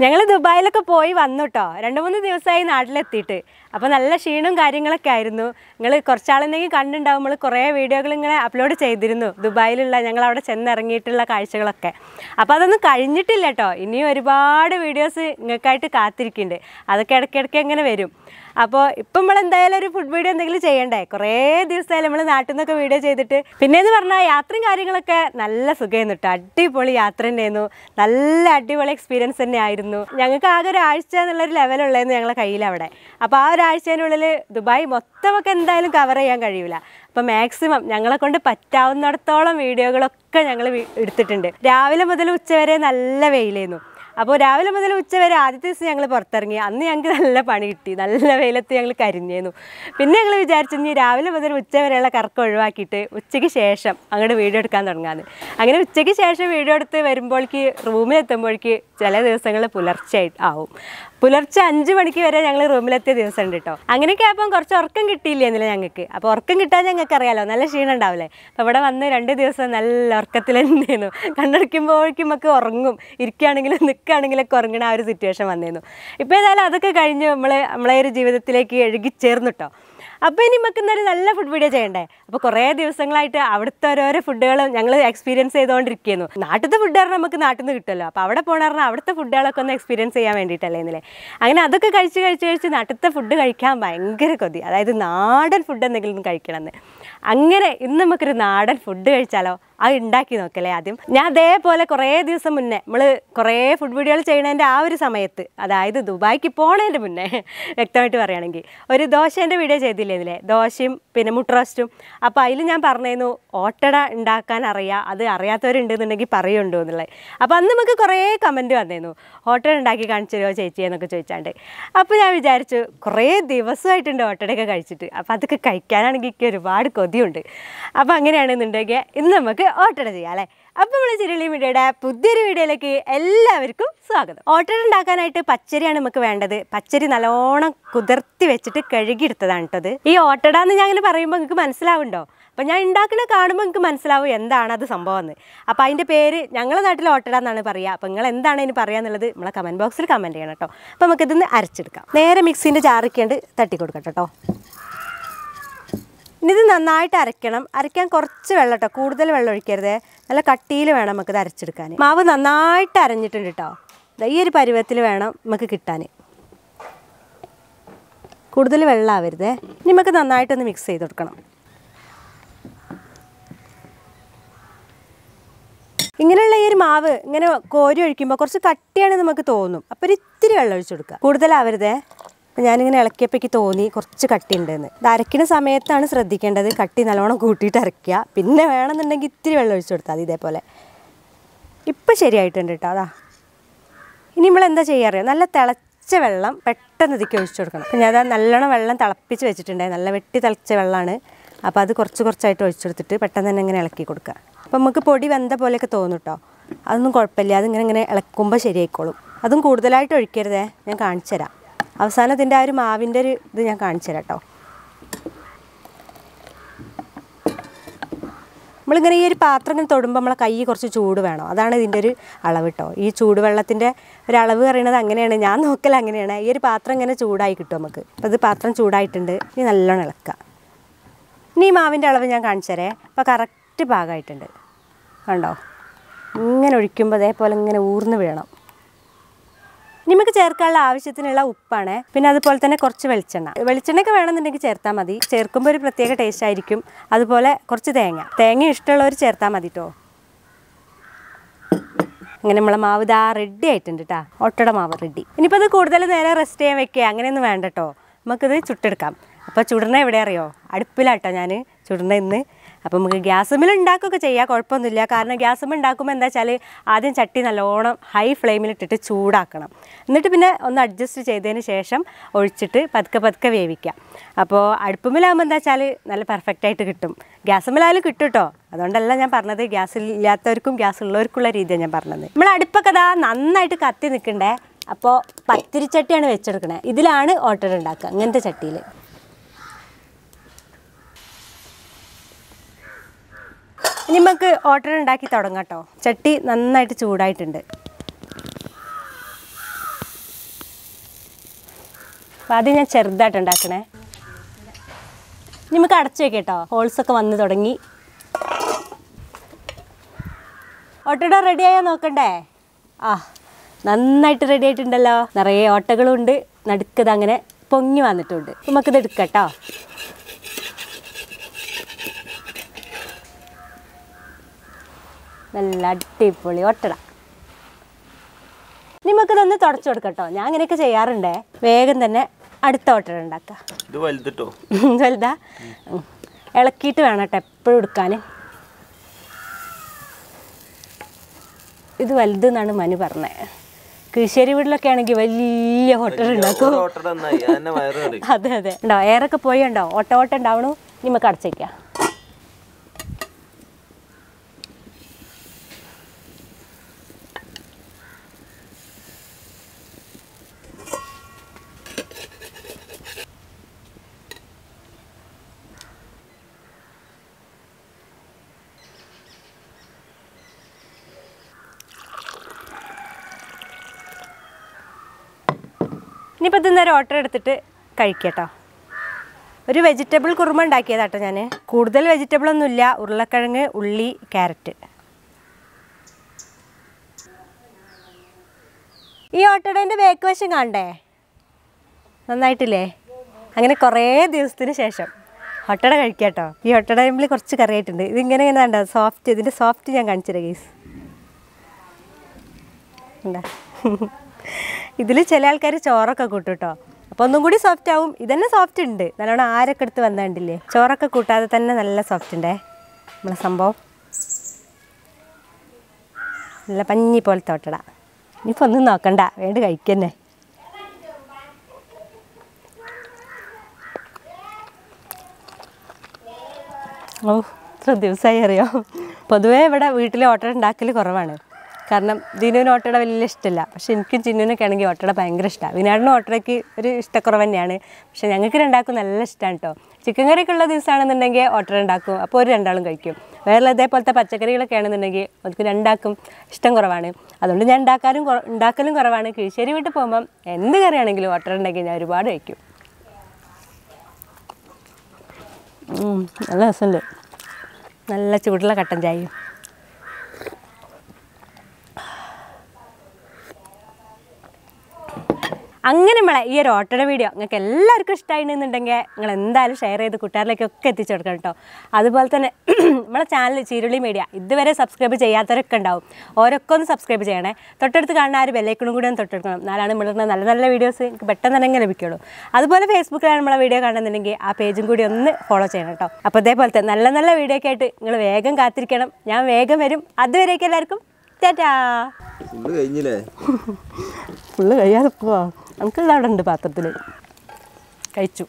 ഞങ്ങൾ ദുബായിലൊക്കെ പോയി വന്നു കേട്ടോ. 2-3 ദിവസമായി നാട്ടിലെത്തിയിട്ട്. അപ്പോൾ നല്ല ക്ഷീണവും കാര്യങ്ങളൊക്കെ ആയിരുന്നു. നിങ്ങൾ കുറച്ചാളെന്തെങ്കിലും കണ്ടുണ്ടാകുമ്പോൾ കുറേ വീഡിയോകൾ ഇങ്ങനെ അപ്ലോഡ് ചെയ്തിരുന്നു ദുബായിലുള്ള ഞങ്ങളവിടെ ചെന്നിറങ്ങിയിട്ടുള്ള കാഴ്ചകളൊക്കെ. അപ്പോൾ അതൊന്നും കഴിഞ്ഞിട്ടില്ല കേട്ടോ. ഇനിയും ഒരുപാട് വീഡിയോസ് നിങ്ങൾക്കായിട്ട് കാത്തിരിക്കുന്നുണ്ട്. അതൊക്കെ ഇടയ്ക്കിടയ്ക്ക് അങ്ങനെ വരും. അപ്പോൾ ഇപ്പം നമ്മളെന്തായാലും ഒരു ഫുഡ് വീഡിയോ എന്തെങ്കിലും ചെയ്യണ്ടേ. കുറേ ദിവസമായാലും നമ്മൾ നാട്ടിൽ നിന്നൊക്കെ വീഡിയോ ചെയ്തിട്ട്. പിന്നെയെന്ന് പറഞ്ഞാൽ യാത്രയും കാര്യങ്ങളൊക്കെ നല്ല സുഖമായിരുന്നു കേട്ടോ. അടിപൊളി യാത്ര തന്നെയായിരുന്നു. നല്ല അടിപൊളി എക്സ്പീരിയൻസ് തന്നെ ആയിരുന്നു. ഞങ്ങൾക്ക് ആകെ ഒരാഴ്ച എന്നുള്ളൊരു ലെവലുള്ളായിരുന്നു ഞങ്ങളുടെ കയ്യിലവിടെ. അപ്പോൾ ആ ഒരാഴ്ചേനുള്ളിൽ ദുബായ് മൊത്തമൊക്കെ എന്തായാലും കവർ ചെയ്യാൻ കഴിയില്ല. അപ്പോൾ മാക്സിമം ഞങ്ങളെ കൊണ്ട് പറ്റാവുന്നിടത്തോളം വീഡിയോകളൊക്കെ ഞങ്ങൾ എടുത്തിട്ടുണ്ട്. രാവിലെ മുതൽ ഉച്ചവരെ നല്ല വെയിലായിരുന്നു. അപ്പോൾ രാവിലെ മുതൽ ഉച്ചവരെ ആദ്യത്തെ ദിവസം ഞങ്ങൾ പുറത്തിറങ്ങി. അന്ന് ഞങ്ങൾക്ക് നല്ല പണി കിട്ടി. നല്ല വെയിലത്ത് ഞങ്ങൾ കരിഞ്ഞേന്നു. പിന്നെ ഞങ്ങൾ വിചാരിച്ചു ഇനി രാവിലെ മുതൽ ഉച്ചവരെയുള്ള കറക്കം ഒഴിവാക്കിയിട്ട് ഉച്ചയ്ക്ക് ശേഷം അങ്ങോട്ട് വീഡിയോ എടുക്കാൻ തുടങ്ങാമെന്ന്. അങ്ങനെ ഉച്ചയ്ക്ക് ശേഷം വീഡിയോ എടുത്ത് വരുമ്പോഴേക്ക് റൂമിലെത്തുമ്പോഴേക്ക് ചില ദിവസങ്ങൾ പുലർച്ചെ ആവും. പുലർച്ചെ 5 മണിക്ക് വരെ ഞങ്ങൾ റൂമിലെത്തിയ ദിവസം ഉണ്ട് കേട്ടോ. അങ്ങനെയൊക്കെ ആയപ്പം കുറച്ച് ഉറക്കം കിട്ടിയില്ലെന്നില്ല ഞങ്ങൾക്ക്. അപ്പോൾ ഉറക്കം കിട്ടാൻ ഞങ്ങൾക്ക് അറിയാമല്ലോ, നല്ല ക്ഷീണം ഉണ്ടാവില്ലേ. അപ്പോൾ ഇവിടെ വന്ന് 2 ദിവസം നല്ല ഉറക്കത്തിൽ തന്നെയായിരുന്നു. കണ്ണടയ്ക്കുമ്പോഴേക്കും നമുക്ക് ഉറങ്ങും, ഇരിക്കുകയാണെങ്കിലും നിൽക്കുകയാണെങ്കിലൊക്കെ ഉറങ്ങണ ആ ഒരു സിറ്റുവേഷൻ വന്നിരുന്നു. ഇപ്പോൾ ഏതായാലും അതൊക്കെ കഴിഞ്ഞ് നമ്മളെ ഒരു ജീവിതത്തിലേക്ക് എഴുകിച്ചേർന്നു കേട്ടോ. അപ്പോൾ ഇനി നമുക്ക് ഇന്നൊരു നല്ല ഫുഡ് വീഡിയോ ചെയ്യണ്ടേ. അപ്പോൾ കുറേ ദിവസങ്ങളായിട്ട് അവിടുത്തെ ഓരോരോ ഫുഡുകളും ഞങ്ങൾ എക്സ്പീരിയൻസ് ചെയ്തുകൊണ്ടിരിക്കുന്നു. നാട്ടിലത്തെ ഫുഡ് പറഞ്ഞാൽ നമുക്ക് നാട്ടിൽ നിന്ന് കിട്ടുമല്ലോ. അപ്പോൾ അവിടെ പോകണമെന്ന് പറഞ്ഞാൽ അവിടുത്തെ ഫുഡുകളൊക്കെ ഒന്ന് എക്സ്പീരിയൻസ് ചെയ്യാൻ വേണ്ടിയിട്ടല്ലേ ഇന്നലെ. അങ്ങനെ അതൊക്കെ കഴിച്ച് നാട്ടിലത്തെ ഫുഡ് കഴിക്കാൻ ഭയങ്കര കൊതി. അതായത് നാടൻ ഫുഡ് എന്തെങ്കിലും കഴിക്കണമെന്ന്. അങ്ങനെ ഇന്ന് നമുക്കൊരു നാടൻ ഫുഡ് കഴിച്ചാലോ? അത് ഉണ്ടാക്കി നോക്കല്ലേ ആദ്യം. ഞാൻ അതേപോലെ കുറേ ദിവസം മുന്നേ നമ്മൾ കുറേ ഫുഡ് വീഡിയോകൾ ചെയ്യണതിൻ്റെ ആ ഒരു സമയത്ത്, അതായത് ദുബായ്ക്ക് പോണതിൻ്റെ മുന്നേ വ്യക്തമായിട്ട് പറയുകയാണെങ്കിൽ ഒരു ദോശേൻ്റെ വീഡിയോ ചെയ്തില്ലേ ഇതിലെ, ദോശയും പിന്നെ മുട്ട റോസ്റ്റും. അപ്പോൾ അതിൽ ഞാൻ പറഞ്ഞിരുന്നു ഓട്ടട ഉണ്ടാക്കാൻ അറിയാം, അത് അറിയാത്തവരുണ്ടെന്നുണ്ടെങ്കിൽ പറയുണ്ടോ എന്നുള്ളത്. അപ്പോൾ അന്ന് നമുക്ക് കുറേ കമൻറ്റ് വന്നിരുന്നു, ഓട്ടട ഉണ്ടാക്കി കാണിച്ചു തരുമോ ചേച്ചി എന്നൊക്കെ ചോദിച്ചാണ്ട്. അപ്പോൾ ഞാൻ വിചാരിച്ചു കുറേ ദിവസമായിട്ടുണ്ട് ഓട്ടടയൊക്കെ കഴിച്ചിട്ട്. അപ്പോൾ അതൊക്കെ കഴിക്കാനാണെങ്കിൽ എനിക്ക് ഒരുപാട് കൊതിയുണ്ട്. അപ്പോൾ അങ്ങനെയാണെന്നുണ്ടെങ്കിൽ ഇന്ന് നമുക്ക് ഓട്ടട ചെയ്യാം അല്ലേ. അപ്പോൾ നമ്മൾ ചിരുളി മീഡിയയുടെ പുതിയൊരു വീഡിയോയിലേക്ക് എല്ലാവർക്കും സ്വാഗതം. ഓട്ടട ഉണ്ടാക്കാനായിട്ട് പച്ചരിയാണ് നമുക്ക് വേണ്ടത്. പച്ചരി നല്ലോണം കുതിർത്തി വെച്ചിട്ട് കഴുകിയെടുത്തതാണ് കേട്ടത്. ഈ ഓട്ടട എന്ന് ഞാൻ അങ്ങനെ പറയുമ്പോൾ നിങ്ങൾക്ക് മനസ്സിലാവുന്നുണ്ടോ? അപ്പോൾ ഞാൻ ഉണ്ടാക്കുന്ന കാണുമ്പോൾ നിങ്ങൾക്ക് മനസ്സിലാവും എന്താണ് അത് സംഭവം എന്ന്. അപ്പോൾ അതിൻ്റെ പേര് ഞങ്ങളുടെ നാട്ടിൽ ഓട്ടട എന്നാണ് പറയുക. അപ്പോൾ നിങ്ങൾ എന്താണ് അതിന് പറയുക എന്നുള്ളത് നമ്മളെ കമൻറ്റ് ബോക്സിൽ കമൻറ്റ് ചെയ്യണം കേട്ടോ. അപ്പോൾ നമുക്കിതൊന്ന് അരച്ചെടുക്കാം. നേരെ മിക്സിൻ്റെ ജാറിക്കേണ്ട് തട്ടി കൊടുക്കട്ടെ കേട്ടോ. ഇനി ഇത് നന്നായിട്ട് അരയ്ക്കണം. അരയ്ക്കാൻ കുറച്ച് വെള്ളം കേട്ടോ, കൂടുതൽ വെള്ളം ഒഴിക്കരുത്. നല്ല കട്ടിയിൽ വേണം നമുക്കിത് അരച്ചെടുക്കാൻ. മാവ് നന്നായിട്ട് അരഞ്ഞിട്ടുണ്ട് കേട്ടോ. ഈ ഒരു പരുവത്തിൽ വേണം നമുക്ക് കിട്ടാൻ. കൂടുതൽ വെള്ളം ആവരുതേ. ഇനി നമുക്ക് നന്നായിട്ടൊന്ന് മിക്സ് ചെയ്ത് കൊടുക്കണം. ഇങ്ങനെയുള്ള ഈ ഒരു മാവ് ഇങ്ങനെ കോരി ഒഴിക്കുമ്പോൾ കുറച്ച് കട്ടിയാണ് നമുക്ക് തോന്നും. അപ്പോൾ ഒരു ഇത്തിരി വെള്ളം ഒഴിച്ചു കൊടുക്കുക, കൂടുതലാവരുതേ. ഞാനിങ്ങനെ ഇളക്കിയപ്പോഴേക്ക് തോന്നി കുറച്ച് കട്ടി ഉണ്ടെന്ന്. ഇത് അരയ്ക്കുന്ന സമയത്താണ് ശ്രദ്ധിക്കേണ്ടത്, കട്ടി നല്ലോണം കൂട്ടിയിട്ട് അരയ്ക്കുക. പിന്നെ വേണമെന്നുണ്ടെങ്കിൽ ഇത്തിരി വെള്ളം ഒഴിച്ചു കൊടുത്താൽ മതി. ഇതേപോലെ ഇപ്പം ശരിയായിട്ടുണ്ട് കേട്ടോ. അതാ ഇനി നമ്മളെന്താ ചെയ്യാറ്, നല്ല തിളച്ച വെള്ളം പെട്ടെന്ന് ഇതിലേക്ക് ഒഴിച്ചു കൊടുക്കണം. അപ്പം ഞാൻ നല്ലോണം വെള്ളം തിളപ്പിച്ച് വെച്ചിട്ടുണ്ടായി, നല്ല വെട്ടി തിളച്ച വെള്ളമാണ്. അപ്പോൾ അത് കുറച്ചായിട്ട് ഒഴിച്ചെടുത്തിട്ട് പെട്ടെന്ന് തന്നെ ഇങ്ങനെ ഇളക്കി കൊടുക്കുക. അപ്പം നമുക്ക് പൊടി വെന്ത പോലെയൊക്കെ തോന്നും കേട്ടോ. അതൊന്നും കുഴപ്പമില്ല, അതിങ്ങനെ ഇളക്കുമ്പോൾ ശരിയായിക്കോളും. അതും കൂടുതലായിട്ട് ഒഴിക്കരുതേ, ഞാൻ കാണിച്ചു തരാം. അവസാനം ഇതിൻ്റെ ആ ഒരു മാവിൻ്റെ ഒരു ഇത് ഞാൻ കാണിച്ചു തരാം കേട്ടോ. നമ്മളിങ്ങനെ ഈ ഒരു പാത്രം ഇങ്ങനെ തൊടുമ്പോൾ നമ്മളെ കൈ കുറച്ച് ചൂട് വേണം, അതാണ് ഇതിൻ്റെ ഒരു അളവ് കേട്ടോ. ഈ ചൂടുവെള്ളത്തിൻ്റെ ഒരളവ് പറയുന്നത് അങ്ങനെയാണ്, ഞാൻ നോക്കൽ അങ്ങനെയാണ്. ഈ ഒരു പാത്രം ഇങ്ങനെ ചൂടായി കിട്ടും നമുക്ക്. അപ്പോൾ ഇത് പാത്രം ചൂടായിട്ടുണ്ട്. ഇനി നല്ലോണം ഇളക്കുക. ഇനി ഈ മാവിൻ്റെ അളവ് ഞാൻ കാണിച്ചു തരേ. അപ്പോൾ കറക്റ്റ് പാകമായിട്ടുണ്ട് കണ്ടോ. ഇങ്ങനെ ഒഴിക്കുമ്പോൾ അതേപോലെ ഇങ്ങനെ ഊർന്ന് വീഴണം. നമുക്ക് ചേർക്കാനുള്ള ആവശ്യത്തിനുള്ള ഉപ്പാണ്. പിന്നെ അതുപോലെ തന്നെ കുറച്ച് വെളിച്ചെണ്ണയൊക്കെ വേണമെന്നുണ്ടെങ്കിൽ ചേർത്താൽ മതി. ചേർക്കുമ്പോൾ ഒരു പ്രത്യേക ടേസ്റ്റ് ആയിരിക്കും. അതുപോലെ കുറച്ച് തേങ്ങ ഇഷ്ടമുള്ളവർ ചേർത്താൽ മതി കേട്ടോ. അങ്ങനെ നമ്മളെ മാവ് ഇതാ റെഡി ആയിട്ടുണ്ട് കേട്ടോ. ഓട്ടട മാവ് റെഡി. ഇനിയിപ്പോൾ അത് കൂടുതൽ നേരം റെസ്റ്റ് ചെയ്യാൻ വെക്കുക അങ്ങനെയൊന്നും വേണ്ട കേട്ടോ. നമുക്കിത് ചുട്ടെടുക്കാം. അപ്പോൾ ചുടണ എവിടെ അറിയോ, അടുപ്പിലാട്ടോ ഞാൻ ചുടണ ഇന്ന്. അപ്പോൾ നമുക്ക് ഗ്യാസുമ്മൽ ഉണ്ടാക്കുകയൊക്കെ ചെയ്യാം, കുഴപ്പമൊന്നുമില്ല. കാരണം ഗ്യാസുമ്മൽ ഉണ്ടാക്കുമ്പോൾ എന്താ വെച്ചാൽ ആദ്യം ചട്ടി നല്ലോണം ഹൈ ഫ്ലെയിമിലിട്ടിട്ട് ചൂടാക്കണം. എന്നിട്ട് പിന്നെ ഒന്ന് അഡ്ജസ്റ്റ് ചെയ്തതിന് ശേഷം ഒഴിച്ചിട്ട് പതുക്കെ വേവിക്കാം. അപ്പോൾ അടുപ്പുമ്മലാകുമ്പോൾ എന്താ വെച്ചാൽ നല്ല പെർഫെക്റ്റായിട്ട് കിട്ടും. ഗ്യാസുമ്മലായാലും കിട്ടും കേട്ടോ. അതുകൊണ്ടല്ല ഞാൻ പറഞ്ഞത്, ഗ്യാസ് ഇല്ലാത്തവർക്കും ഗ്യാസ് ഉള്ളവർക്കുള്ള രീതിയാണ് ഞാൻ പറഞ്ഞത്. നമ്മൾ അടുപ്പൊക്കെ അതാ നന്നായിട്ട് കത്തി നിൽക്കണ്ടേ. അപ്പോൾ പത്തിരിച്ചട്ടിയാണ് വെച്ചെടുക്കണേ. ഇതിലാണ് ഓട്ടട ഉണ്ടാക്കുക, അങ്ങനത്തെ ചട്ടിയിൽ. ഇനി നമുക്ക് ഓട്ടട ഉണ്ടാക്കി തുടങ്ങാം കേട്ടോ. ചട്ടി നന്നായിട്ട് ചൂടായിട്ടുണ്ട്. അപ്പോൾ ആദ്യം ഞാൻ ചെറുതായിട്ട് ഉണ്ടാക്കണേ. നമുക്ക് അടച്ചു വെക്കേട്ടോ, ഹോൾസൊക്കെ വന്ന് തുടങ്ങി. ഓട്ടട റെഡിയായാൽ നോക്കണ്ടേ? ആ നന്നായിട്ട് റെഡി ആയിട്ടുണ്ടല്ലോ. നിറയെ ഓട്ടകളും ഉണ്ട്, നടുക്കത് അങ്ങനെ പൊങ്ങി വന്നിട്ടുണ്ട്. നമുക്കിത് എടുക്കട്ടോ. നല്ല അടിപൊളി ഓട്ടട. നമുക്കിതൊന്ന് തുടച്ചു കൊടുക്കട്ടോ. ഞാൻ അങ്ങനെയൊക്കെ ചെയ്യാറുണ്ടേ. വേഗം തന്നെ അടുത്ത ഓട്ടട ഉണ്ടാക്കാം. വലുതാ? ഇളക്കിയിട്ട് വേണം കേട്ടോ എപ്പോഴും എടുക്കാൻ. ഇത് വലുതെന്നാണ് മനു പറഞ്ഞത്. കൃഷിരി വീട്ടിലൊക്കെ ആണെങ്കിൽ വലിയ ഹോട്ടൽ ഉണ്ടാക്കും. അതെ അതെ ഉണ്ടോ, എയറൊക്കെ പോയി ഉണ്ടോ, ഓട്ട ഉണ്ടാവണു. നമുക്ക് അടച്ചേക്കാം. ഇനിയിപ്പോൾ ഇതൊന്നൊരു ഓട്ടർ എടുത്തിട്ട് കഴിക്കട്ടോ. ഒരു വെജിറ്റബിൾ കുറുമ ഉണ്ടാക്കിയതാട്ടോ ഞാൻ. കൂടുതൽ വെജിറ്റബിളൊന്നുമില്ല. ഉരുളക്കിഴങ്ങ്, ഉള്ളി, ക്യാരറ്റ്. ഈ ഓട്ടടേൻ്റെ ബേക്ക് വശം കാണണ്ടേ? നന്നായിട്ടില്ലേ? അങ്ങനെ കുറേ ദിവസത്തിന് ശേഷം ഓട്ടട കഴിക്കാട്ടോ. ഈ ഓട്ടട ടൈമിൽ കുറച്ച് കറിയായിട്ടുണ്ട്. ഇതിങ്ങനെ കണ്ടോ സോഫ്റ്റ്. ഇതിൻ്റെ സോഫ്റ്റ് ഞാൻ കാണിച്ചു തരാം ഗൈസ്. എന്താ ഇതിൽ ചില ആൾക്കാർ ചോറൊക്കെ കൂട്ടും കേട്ടോ. അപ്പോൾ ഒന്നും കൂടി സോഫ്റ്റ് ആവും. ഇതന്നെ സോഫ്റ്റ് ഉണ്ട്, നല്ലോണം ആരൊക്കെ എടുത്ത് വന്നിട്ടില്ലേ. ചോറൊക്കെ കൂട്ടാതെ തന്നെ നല്ല സോഫ്റ്റ് ഉണ്ടേ നമ്മളെ സംഭവം. നല്ല പഞ്ഞി പോലത്തെ ഓട്ടട. ഇനിയിപ്പോൾ ഒന്നും നോക്കണ്ട, വേണ്ട കഴിക്കന്നെ. ഓ ഇത്ര ദിവസമായി അറിയോ. പൊതുവേ ഇവിടെ വീട്ടിൽ ഓട്ടട ഉണ്ടാക്കൽ കുറവാണ്. കാരണം ദിനുവിന് ഓട്ടട വലിയ ഇഷ്ടമില്ല. പക്ഷെ എനിക്കും ചിന്നുവിനൊക്കെ ആണെങ്കിൽ ഓട്ടട ഭയങ്കര ഇഷ്ടമാണ്. വിനാടിനും ഓട്ടടയ്ക്ക് ഒരു ഇഷ്ടക്കുറവ് തന്നെയാണ്. പക്ഷെ ഞങ്ങൾക്ക് രണ്ടാൾക്കും നല്ല ഇഷ്ടമാണ് കേട്ടോ. ചിക്കൻ കറിയൊക്കെ ഉള്ള ദിവസമാണെന്നുണ്ടെങ്കിൽ ഓട്ടട ഉണ്ടാക്കും. അപ്പോൾ ഒരു രണ്ടാളും കഴിക്കും. വേറെ ഇതേപോലത്തെ പച്ചക്കറികളൊക്കെ ആണെന്നുണ്ടെങ്കിൽ അവർക്ക് രണ്ടാൾക്കും ഇഷ്ടം കുറവാണ്. അതുകൊണ്ട് ഞാൻ ഉണ്ടാക്കലും കുറവാണ്. കിഴിശ്ശേരി വീട്ടിൽ പോകുമ്പം എന്ത് കറിയാണെങ്കിലും ഓട്ടട ഉണ്ടെങ്കിൽ ഞാൻ ഒരുപാട് കഴിക്കും. നല്ല രസമുണ്ട്. നല്ല ചൂടുള്ള കട്ടൻ ചായയും. അങ്ങനെ നമ്മളെ ഈ ഒരു ഓട്ടട വീഡിയോ നിങ്ങൾക്ക് എല്ലാവർക്കും ഇഷ്ടമായിട്ടുണ്ടെന്നുണ്ടെങ്കിൽ നിങ്ങൾ എന്തായാലും ഷെയർ ചെയ്ത് കൂട്ടുകാരിലേക്കൊക്കെ എത്തിച്ചു കൊടുക്കണം കേട്ടോ. അതുപോലെ തന്നെ നമ്മളെ ചാനൽ ചീരുള്ളി മീഡിയ ഇതുവരെ സബ്സ്ക്രൈബ് ചെയ്യാത്തവരൊക്കെ ഉണ്ടാവും. ഓരോക്കെ ഒന്ന് സബ്സ്ക്രൈബ് ചെയ്യണേ. തൊട്ടടുത്ത് കാണുന്ന ആ ഒരു ബെല്ലൈക്കണും കൂടി ഒന്ന് തൊട്ടെടുക്കണം. എന്നാലാണ് നമ്മളിടുന്ന നല്ല നല്ല വീഡിയോസ് നിങ്ങൾക്ക് പെട്ടെന്ന് തന്നെ ലഭിക്കുള്ളൂ. അതുപോലെ ഫേസ്ബുക്കിലാണ് നമ്മളെ വീഡിയോ കാണുന്നുണ്ടെങ്കിൽ ആ പേജും കൂടി ഒന്ന് ഫോളോ ചെയ്യണം കേട്ടോ. അപ്പോൾ ഇതേപോലത്തെ നല്ല നല്ല വീഡിയോ ഒക്കെ ആയിട്ട് നിങ്ങൾ വേഗം കാത്തിരിക്കണം. ഞാൻ വേഗം വരും. അതുവരേക്കും എല്ലാവർക്കും ടാറ്റാ. ഫുള്ള് കഴിയാതെ പോവാ. നമുക്കെല്ലാം അവിടെ ഉണ്ട് പാത്രത്തിൽ. കഴിച്ചു.